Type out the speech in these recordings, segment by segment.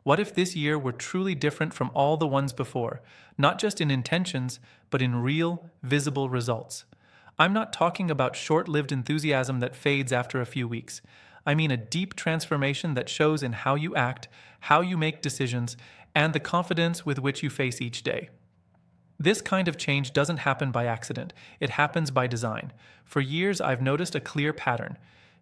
What if this year were truly different from all the ones before, not just in intentions, but in real, visible results? I'm not talking about short lived enthusiasm that fades after a few weeks. I mean a deep transformation that shows in how you act, how you make decisions, and the confidence with which you face each day. This kind of change doesn't happen by accident, it happens by design. For years, I've noticed a clear pattern.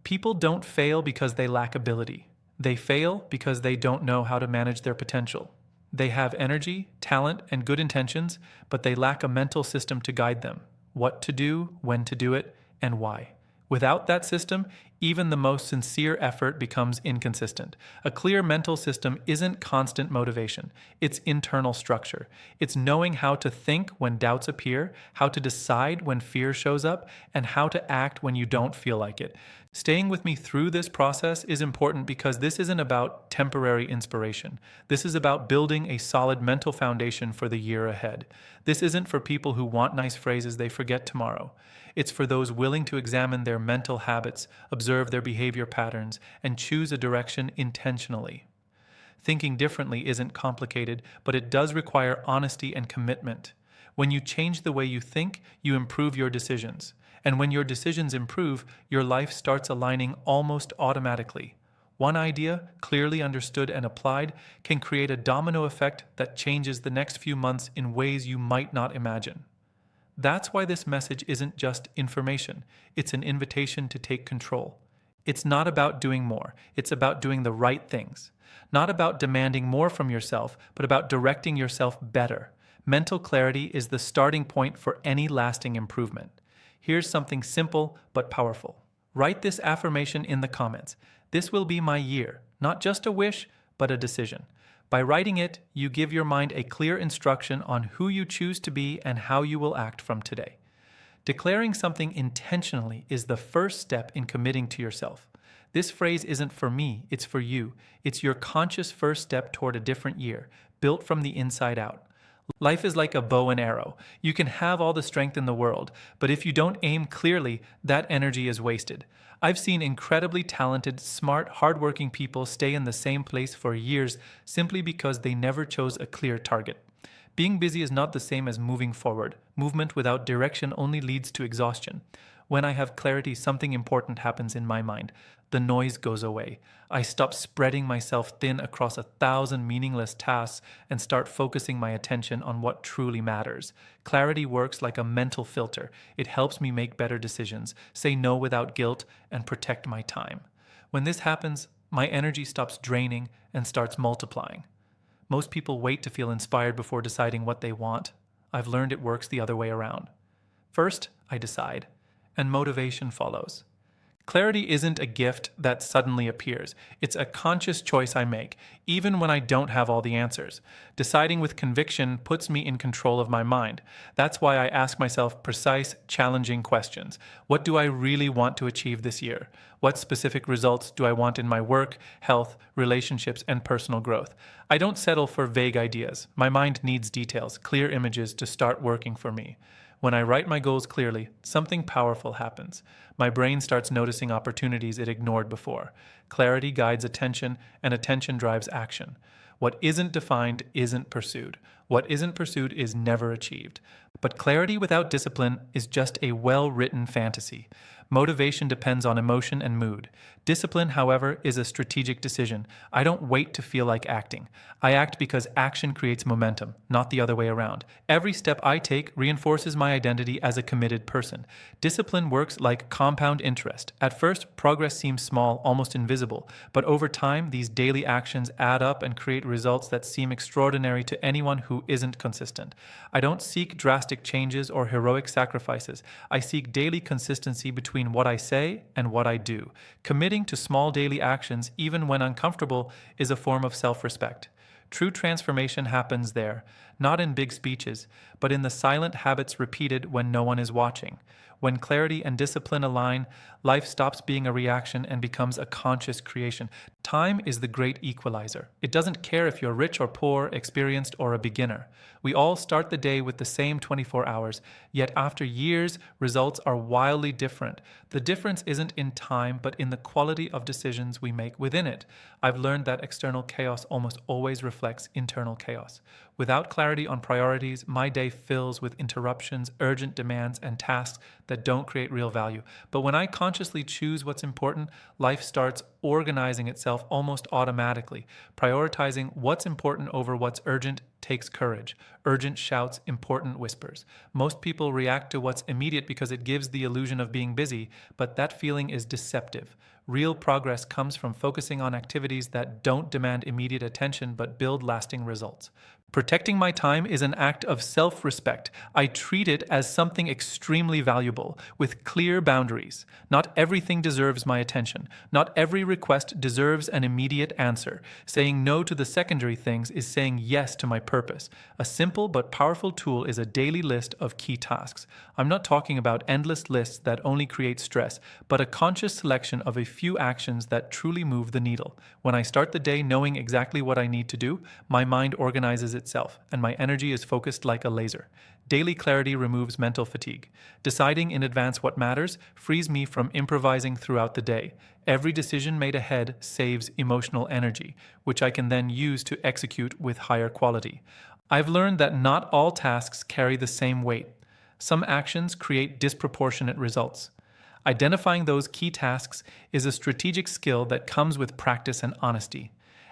People don't fail because they lack ability. They fail because they don't know how to manage their potential. They have energy, talent, and good intentions, but they lack a mental system to guide them. What to do, when to do it, and why. Without that system, even the most sincere effort becomes inconsistent. A clear mental system isn't constant motivation, it's internal structure. It's knowing how to think when doubts appear, how to decide when fear shows up, and how to act when you don't feel like it. Staying with me through this process is important because this isn't about temporary inspiration. This is about building a solid mental foundation for the year ahead. This isn't for people who want nice phrases they forget tomorrow. It's for those willing to examine their mental habits, observe their behavior patterns, and choose a direction intentionally. Thinking differently isn't complicated, but it does require honesty and commitment. When you change the way you think, you improve your decisions. And when your decisions improve, your life starts aligning almost automatically. One idea, clearly understood and applied, can create a domino effect that changes the next few months in ways you might not imagine. That's why this message isn't just information, it's an invitation to take control. It's not about doing more, it's about doing the right things. Not about demanding more from yourself, but about directing yourself better. Mental clarity is the starting point for any lasting improvement. Here's something simple but powerful. Write this affirmation in the comments. This will be my year, not just a wish, but a decision. By writing it, you give your mind a clear instruction on who you choose to be and how you will act from today. Declaring something intentionally is the first step in committing to yourself. This phrase isn't for me, it's for you. It's your conscious first step toward a different year, built from the inside out. Life is like a bow and arrow. You can have all the strength in the world, but if you don't aim clearly, that energy is wasted. I've seen incredibly talented, smart, hardworking people stay in the same place for years simply because they never chose a clear target. Being busy is not the same as moving forward. Movement without direction only leads to exhaustion. When I have clarity, something important happens in my mind. The noise goes away. I stop spreading myself thin across 1,000 meaningless tasks and start focusing my attention on what truly matters. Clarity works like a mental filter. It helps me make better decisions, say no without guilt, and protect my time. When this happens, my energy stops draining and starts multiplying. Most people wait to feel inspired before deciding what they want. I've learned it works the other way around. First, I decide, and motivation follows. Clarity isn't a gift that suddenly appears. It's a conscious choice I make, even when I don't have all the answers. Deciding with conviction puts me in control of my mind. That's why I ask myself precise, challenging questions. What do I really want to achieve this year? What specific results do I want in my work, health, relationships, and personal growth? I don't settle for vague ideas. My mind needs details, clear images to start working for me. When I write my goals clearly, something powerful happens. My brain starts noticing opportunities it ignored before. Clarity guides attention, and attention drives action. What isn't defined isn't pursued. What isn't pursued is never achieved. But clarity without discipline is just a well-written fantasy. Motivation depends on emotion and mood. Discipline, however, is a strategic decision. I don't wait to feel like acting. I act because action creates momentum, not the other way around. Every step I take reinforces my identity as a committed person. Discipline works like compound interest. At first, progress seems small, almost invisible, but over time, these daily actions add up and create results that seem extraordinary to anyone who isn't consistent. I don't seek drastic changes or heroic sacrifices. I seek daily consistency between what I say and what I do. Committing to small daily actions, even when uncomfortable, is a form of self-respect. True transformation happens there, not in big speeches, but in the silent habits repeated when no one is watching. When clarity and discipline align, life stops being a reaction and becomes a conscious creation. Time is the great equalizer. It doesn't care if you're rich or poor, experienced or a beginner. We all start the day with the same 24 hours, yet after years, results are wildly different. The difference isn't in time, but in the quality of decisions we make within it. I've learned that external chaos almost always reflects internal chaos. Without clarity on priorities, my day fills with interruptions, urgent demands, and tasks that don't create real value. But when I consciously choose what's important, life starts organizing itself almost automatically. Prioritizing what's important over what's urgent takes courage. Urgent shouts, important whispers. Most people react to what's immediate because it gives the illusion of being busy, but that feeling is deceptive. Real progress comes from focusing on activities that don't demand immediate attention but build lasting results. Protecting my time is an act of self-respect. I treat it as something extremely valuable, with clear boundaries. Not everything deserves my attention. Not every request deserves an immediate answer. Saying no to the secondary things is saying yes to my purpose. A simple but powerful tool is a daily list of key tasks. I'm not talking about endless lists that only create stress, but a conscious selection of a few actions that truly move the needle. When I start the day knowing exactly what I need to do, my mind organizes itself, and my energy is focused like a laser. Daily clarity removes mental fatigue. Deciding in advance what matters frees me from improvising throughout the day. Every decision made ahead saves emotional energy, which I can then use to execute with higher quality. I've learned that not all tasks carry the same weight. Some actions create disproportionate results. Identifying those key tasks is a strategic skill that comes with practice and honesty.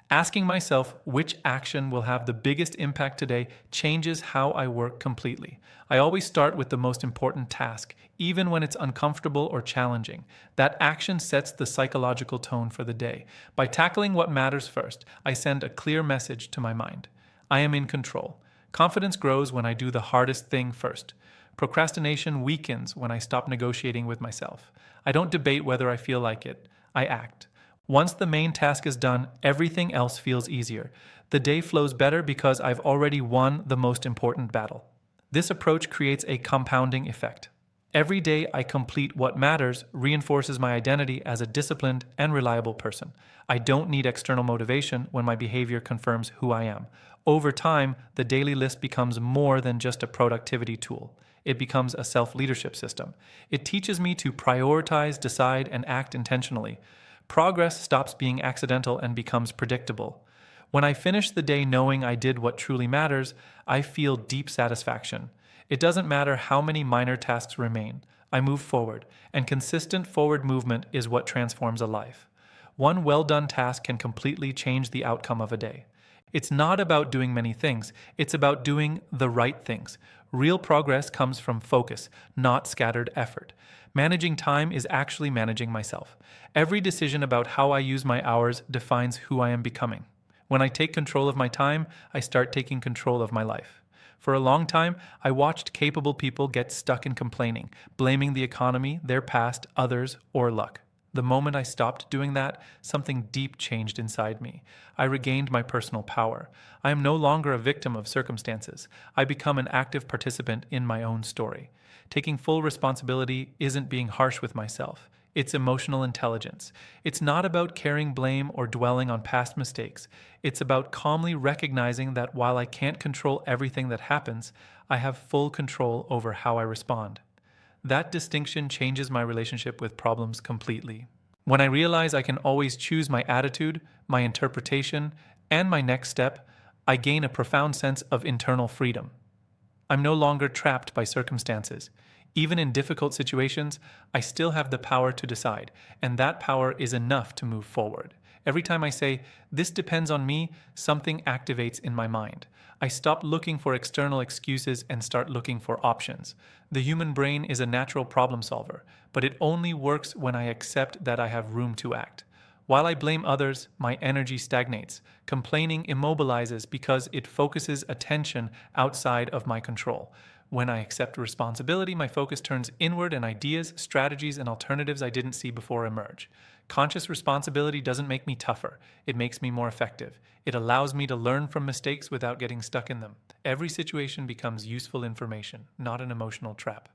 Asking myself which action will have the biggest impact today changes how I work completely. I always start with the most important task, even when it's uncomfortable or challenging. That action sets the psychological tone for the day. By tackling what matters first, I send a clear message to my mind. I am in control. Confidence grows when I do the hardest thing first. Procrastination weakens when I stop negotiating with myself. I don't debate whether I feel like it. I act. Once the main task is done, everything else feels easier. The day flows better because I've already won the most important battle. This approach creates a compounding effect. Every day I complete what matters reinforces my identity as a disciplined and reliable person. I don't need external motivation when my behavior confirms who I am. Over time, the daily list becomes more than just a productivity tool. It becomes a self-leadership system. It teaches me to prioritize, decide, and act intentionally. Progress stops being accidental and becomes predictable. When I finish the day knowing I did what truly matters, I feel deep satisfaction. It doesn't matter how many minor tasks remain. I move forward, and consistent forward movement is what transforms a life. One well-done task can completely change the outcome of a day. It's not about doing many things, it's about doing the right things. Real progress comes from focus, not scattered effort. Managing time is actually managing myself. Every decision about how I use my hours defines who I am becoming. When I take control of my time, I start taking control of my life. For a long time, I watched capable people get stuck in complaining, blaming the economy, their past, others, or luck. The moment I stopped doing that, something deep changed inside me. I regained my personal power. I am no longer a victim of circumstances. I become an active participant in my own story. Taking full responsibility isn't being harsh with myself. It's emotional intelligence. It's not about carrying blame or dwelling on past mistakes. It's about calmly recognizing that while I can't control everything that happens, I have full control over how I respond. That distinction changes my relationship with problems completely. When I realize I can always choose my attitude, my interpretation, and my next step, I gain a profound sense of internal freedom. I'm no longer trapped by circumstances. Even in difficult situations, I still have the power to decide, and that power is enough to move forward. Every time I say, "This depends on me," something activates in my mind. I stop looking for external excuses and start looking for options. The human brain is a natural problem solver, but it only works when I accept that I have room to act. While I blame others, my energy stagnates. Complaining immobilizes because it focuses attention outside of my control. When I accept responsibility, my focus turns inward and ideas, strategies, and alternatives I didn't see before emerge. Conscious responsibility doesn't make me tougher. It makes me more effective. It allows me to learn from mistakes without getting stuck in them. Every situation becomes useful information, not an emotional trap.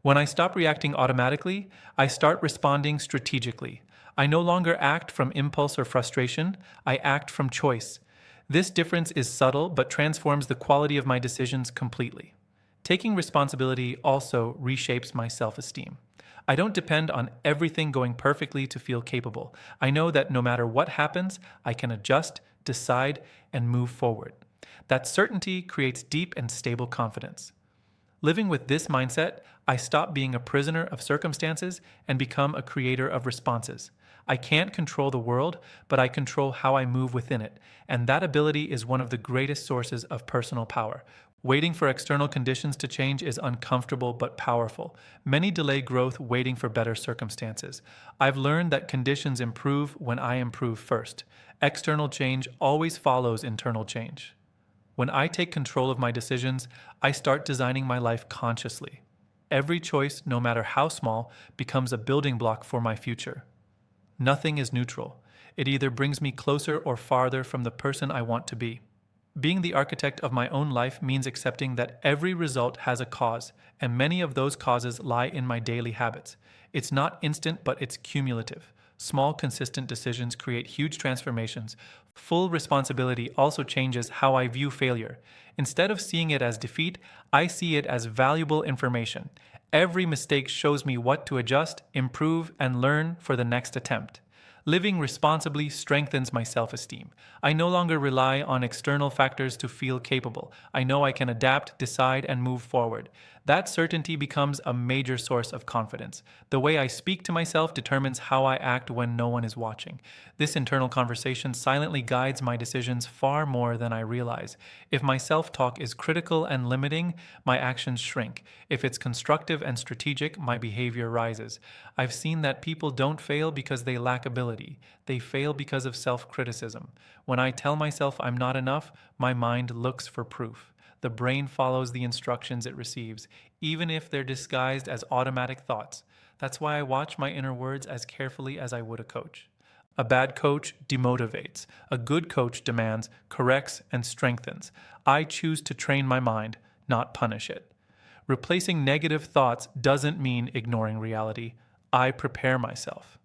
When I stop reacting automatically, I start responding strategically. I no longer act from impulse or frustration, I act from choice. This difference is subtle but transforms the quality of my decisions completely. Taking responsibility also reshapes my self esteem. I don't depend on everything going perfectly to feel capable. I know that no matter what happens, I can adjust, decide, and move forward. That certainty creates deep and stable confidence. Living with this mindset, I stop being a prisoner of circumstances and become a creator of responses. I can't control the world, but I control how I move within it, and that ability is one of the greatest sources of personal power. Waiting for external conditions to change is uncomfortable but powerful. Many delay growth waiting for better circumstances. I've learned that conditions improve when I improve first. External change always follows internal change. When I take control of my decisions, I start designing my life consciously. Every choice, no matter how small, becomes a building block for my future. Nothing is neutral. It either brings me closer or farther from the person I want to be. Being the architect of my own life means accepting that every result has a cause, and many of those causes lie in my daily habits. It's not instant, but it's cumulative. Small, consistent decisions create huge transformations. Full responsibility also changes how I view failure. Instead of seeing it as defeat, I see it as valuable information. Every mistake shows me what to adjust, improve, and learn for the next attempt. Living responsibly strengthens my self-esteem. I no longer rely on external factors to feel capable. I know I can adapt, decide, and move forward. That certainty becomes a major source of confidence. The way I speak to myself determines how I act when no one is watching. This internal conversation silently guides my decisions far more than I realize. If my self-talk is critical and limiting, my actions shrink. If it's constructive and strategic, my behavior rises. I've seen that people don't fail because they lack ability. They fail because of self-criticism. When I tell myself I'm not enough, my mind looks for proof. The brain follows the instructions it receives, even if they're disguised as automatic thoughts. That's why I watch my inner words as carefully as I would a coach. A bad coach demotivates. A good coach demands, corrects, and strengthens. I choose to train my mind, not punish it. Replacing negative thoughts doesn't mean ignoring reality. I prepare myself.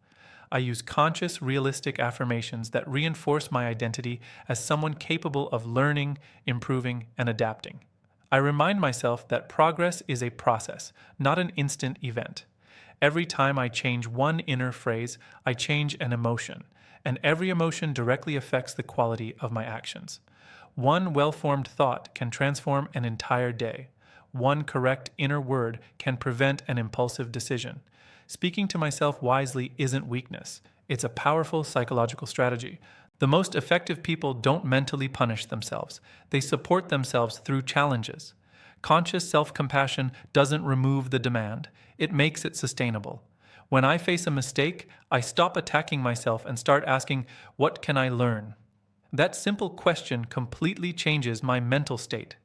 I use conscious, realistic affirmations that reinforce my identity as someone capable of learning, improving, and adapting. I remind myself that progress is a process, not an instant event. Every time I change one inner phrase, I change an emotion, and every emotion directly affects the quality of my actions. One well-formed thought can transform an entire day. One correct inner word can prevent an impulsive decision. Speaking to myself wisely isn't weakness. It's a powerful psychological strategy. The most effective people don't mentally punish themselves. They support themselves through challenges. Conscious self-compassion doesn't remove the demand. It makes it sustainable. When I face a mistake, I stop attacking myself and start asking, what can I learn? That simple question completely changes my mental state.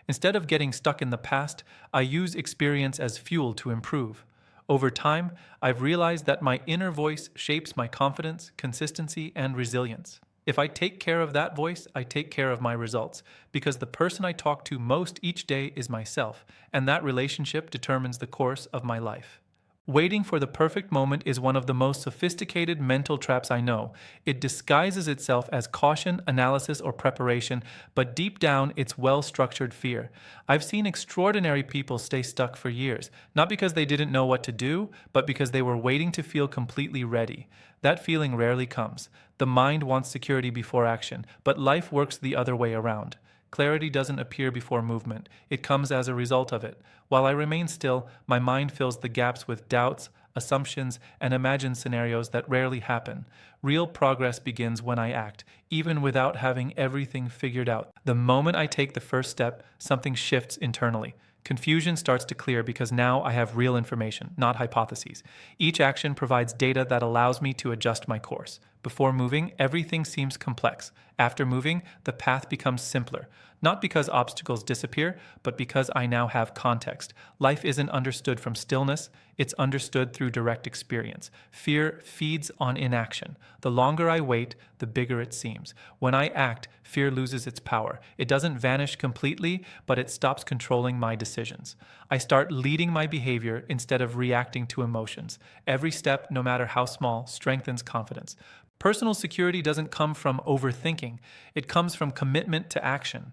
Instead of getting stuck in the past, I use experience as fuel to improve. Over time, I've realized that my inner voice shapes my confidence, consistency, and resilience. If I take care of that voice, I take care of my results, because the person I talk to most each day is myself, and that relationship determines the course of my life. Waiting for the perfect moment is one of the most sophisticated mental traps I know. It disguises itself as caution, analysis, or preparation, but deep down it's well-structured fear. I've seen extraordinary people stay stuck for years, not because they didn't know what to do, but because they were waiting to feel completely ready. That feeling rarely comes. The mind wants security before action, but life works the other way around. Clarity doesn't appear before movement. It comes as a result of it. While I remain still, my mind fills the gaps with doubts, assumptions, and imagined scenarios that rarely happen. Real progress begins when I act, even without having everything figured out. The moment I take the first step, something shifts internally. Confusion starts to clear because now I have real information, not hypotheses. Each action provides data that allows me to adjust my course. Before moving, everything seems complex. After moving, the path becomes simpler. Not because obstacles disappear, but because I now have context. Life isn't understood from stillness, it's understood through direct experience. Fear feeds on inaction. The longer I wait, the bigger it seems. When I act, fear loses its power. It doesn't vanish completely, but it stops controlling my decisions. I start leading my behavior instead of reacting to emotions. Every step, no matter how small, strengthens confidence. Personal security doesn't come from overthinking, it comes from commitment to action.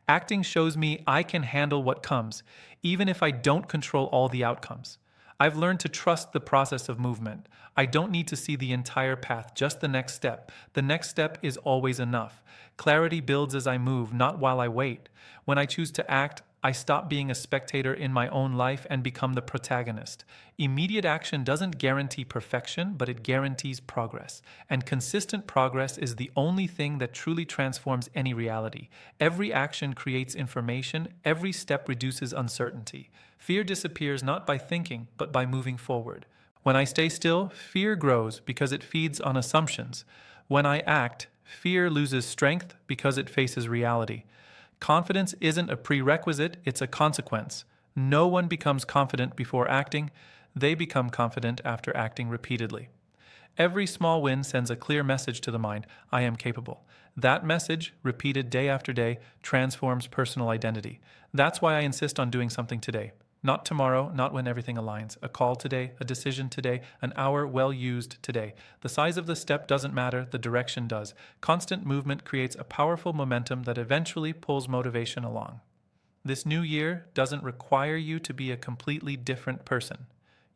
Acting shows me I can handle what comes, even if I don't control all the outcomes. I've learned to trust the process of movement. I don't need to see the entire path, just the next step. The next step is always enough. Clarity builds as I move, not while I wait. When I choose to act, I stop being a spectator in my own life and become the protagonist. Immediate action doesn't guarantee perfection, but it guarantees progress. And consistent progress is the only thing that truly transforms any reality. Every action creates information, every step reduces uncertainty. Fear disappears not by thinking, but by moving forward. When I stay still, fear grows because it feeds on assumptions. When I act, fear loses strength because it faces reality. Confidence isn't a prerequisite, it's a consequence. No one becomes confident before acting, they become confident after acting repeatedly. Every small win sends a clear message to the mind, I am capable. That message, repeated day after day, transforms personal identity. That's why I insist on doing something today. Not tomorrow, not when everything aligns. A call today, a decision today, an hour well used today. The size of the step doesn't matter, the direction does. Constant movement creates a powerful momentum that eventually pulls motivation along. This new year doesn't require you to be a completely different person.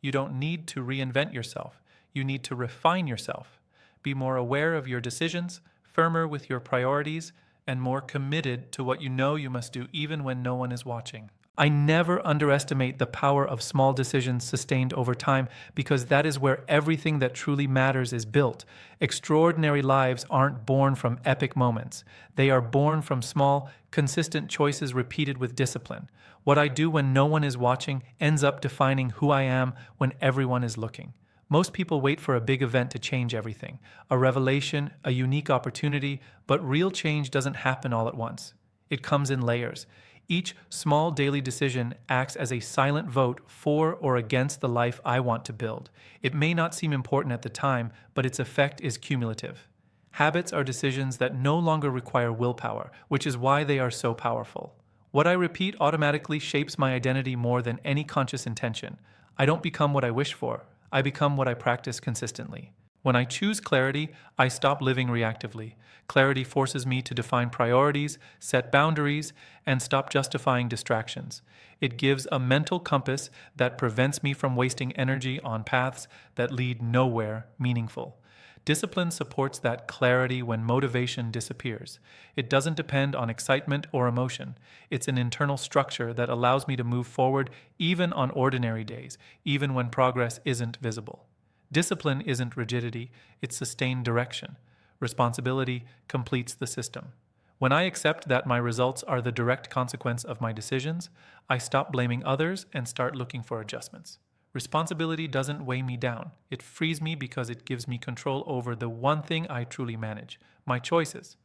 You don't need to reinvent yourself. You need to refine yourself. Be more aware of your decisions, firmer with your priorities, and more committed to what you know you must do even when no one is watching. I never underestimate the power of small decisions sustained over time because that is where everything that truly matters is built. Extraordinary lives aren't born from epic moments. They are born from small, consistent choices repeated with discipline. What I do when no one is watching ends up defining who I am when everyone is looking. Most people wait for a big event to change everything, a revelation, a unique opportunity, but real change doesn't happen all at once. It comes in layers. Each small daily decision acts as a silent vote for or against the life I want to build. It may not seem important at the time, but its effect is cumulative. Habits are decisions that no longer require willpower, which is why they are so powerful. What I repeat automatically shapes my identity more than any conscious intention. I don't become what I wish for. I become what I practice consistently. When I choose clarity, I stop living reactively. Clarity forces me to define priorities, set boundaries, and stop justifying distractions. It gives a mental compass that prevents me from wasting energy on paths that lead nowhere meaningful. Discipline supports that clarity when motivation disappears. It doesn't depend on excitement or emotion. It's an internal structure that allows me to move forward even on ordinary days, even when progress isn't visible. Discipline isn't rigidity, it's sustained direction. Responsibility completes the system. When I accept that my results are the direct consequence of my decisions, I stop blaming others and start looking for adjustments. Responsibility doesn't weigh me down. It frees me because it gives me control over the one thing I truly manage, my choices.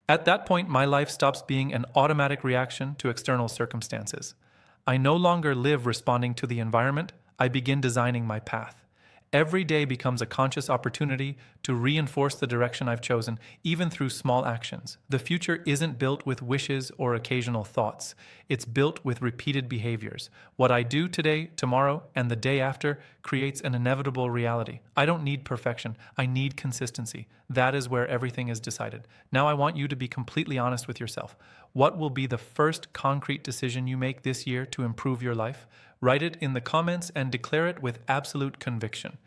At that point, my life stops being an automatic reaction to external circumstances. I no longer live responding to the environment, I begin designing my path. Every day becomes a conscious opportunity to reinforce the direction I've chosen, even through small actions. The future isn't built with wishes or occasional thoughts. It's built with repeated behaviors. What I do today, tomorrow, and the day after creates an inevitable reality. I don't need perfection. I need consistency. That is where everything is decided. Now I want you to be completely honest with yourself. What will be the first concrete decision you make this year to improve your life? Write it in the comments and declare it with absolute conviction.